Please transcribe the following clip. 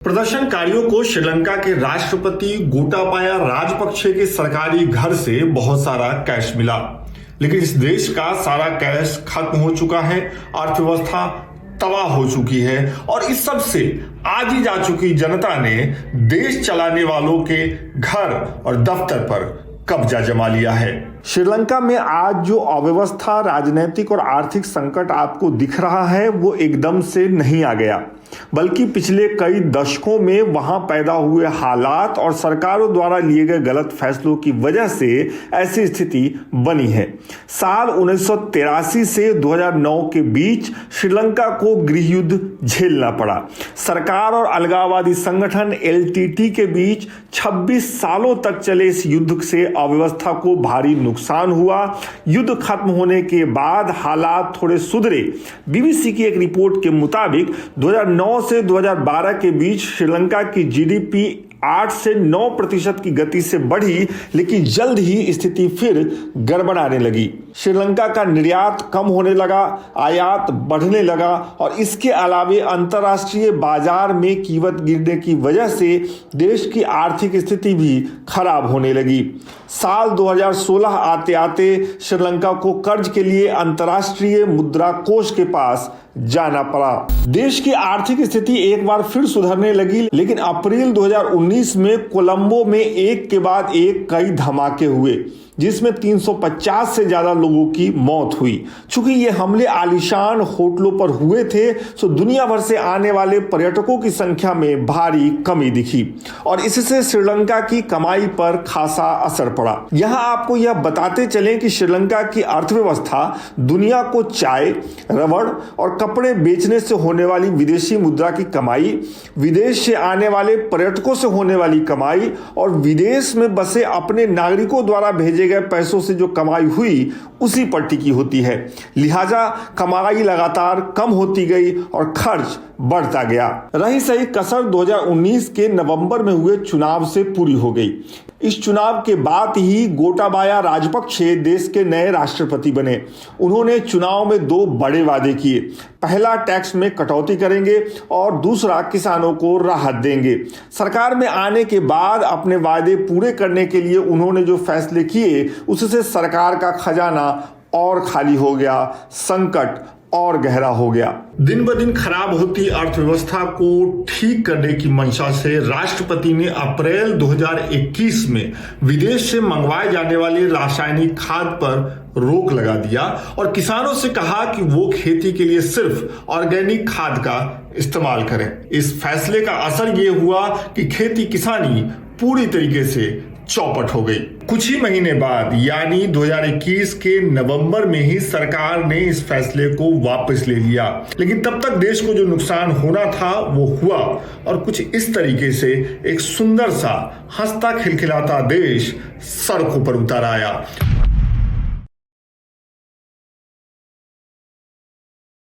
प्रदर्शनकारियों को श्रीलंका के राष्ट्रपति गोटाबाया राजपक्षे के सरकारी घर से बहुत सारा कैश मिला, लेकिन इस देश का सारा कैश खत्म हो चुका है। अर्थव्यवस्था तबाह हो चुकी है और इस सब से आजी जा चुकी जनता ने देश चलाने वालों के घर और दफ्तर पर कब्जा जमा लिया है। श्रीलंका में आज जो अव्यवस्था, राजनीतिक और आर्थिक संकट आपको दिख रहा है वो एकदम से नहीं आ गया, बल्कि पिछले कई दशकों में वहां पैदा हुए हालात और सरकारों द्वारा लिए गए गलत फैसलों की वजह से ऐसी स्थिति बनी है। साल 1983 से 2009 के बीच श्रीलंका को गृह युद्ध झेलना पड़ा। सरकार और अलगाववादी संगठन LTT के बीच 26 सालों तक चले इस युद्ध से अव्यवस्था को भारी नुकसान हुआ। युद्ध खत्म होने के बाद हालात थोड़े सुधरे। BBC की एक रिपोर्ट के मुताबिक 2009 से 2012 के बीच श्रीलंका की GDP 8 से 9% की गति से बढ़ी, लेकिन जल्द ही स्थिति फिर गड़बड़ाने लगी। श्रीलंका का निर्यात कम होने लगा, आयात बढ़ने लगा और इसके अलावे अंतर्राष्ट्रीय बाजार में कीमत गिरने की वजह से देश की आर्थिक स्थिति भी खराब होने लगी। साल 2016 आते आते श्रीलंका को कर्ज के लिए अंतर्राष्ट्रीय मुद्रा कोष के पास जाना पड़ा। देश की आर्थिक स्थिति एक बार फिर सुधरने लगी, लेकिन अप्रैल 2019 में कोलंबो में एक के बाद एक कई धमाके हुए, जिसमें 350 से ज्यादा लोगों की मौत हुई। चूंकि ये हमले आलीशान होटलों पर हुए थे, तो दुनिया भर से आने वाले पर्यटकों की संख्या में भारी कमी दिखी और इससे श्रीलंका की कमाई पर खासा असर पड़ा। यहां आपको यह बताते चलें कि श्रीलंका की अर्थव्यवस्था दुनिया को चाय, रबड़ और कपड़े बेचने से होने वाली विदेशी मुद्रा की कमाई, विदेश से आने वाले पर्यटकों से होने वाली कमाई और विदेश में बसे अपने नागरिकों द्वारा भेजे गए पैसों से जो कमाई हुई उसी पर टिकी होती है। लिहाजा कमाई लगातार कम होती गई और खर्च बढ़ता गया। रही सही कसर 2019 के नवंबर में हुए चुनाव से पूरी हो गई। इस चुनाव के बाद ही गोटाबाया राजपक्षे देश के नए राष्ट्रपति बने। उन्होंने चुनाव में 2 बड़े वादे किए। पहला, टैक्स में कटौती करेंगे और दूसरा, किसानों को राहत देंगे। सरकार में आने के बाद अपने वादे पूरे करने के लिए उन्होंने जो फैसले किए उससे सरकार का खजाना और खाली हो गया, संकट और गहरा हो गया। दिन ब दिन खराब होती अर्थव्यवस्था को ठीक करने की मंशा से राष्ट्रपति ने अप्रैल 2021 में विदेश से मंगवाए जाने वाले रासायनिक खाद पर रोक लगा दिया और किसानों से कहा कि वो खेती के लिए सिर्फ ऑर्गेनिक खाद का इस्तेमाल करें। इस फैसले का असर ये हुआ कि खेती किसानी पूरी तरीके से चौपट हो गई। कुछ ही महीने बाद यानी 2021 के नवंबर में ही सरकार ने इस फैसले को वापस ले लिया, लेकिन तब तक देश को जो नुकसान होना था वो हुआ और कुछ इस तरीके से एक सुंदर सा हंसता खिलखिलाता देश सड़कों पर उतर आया।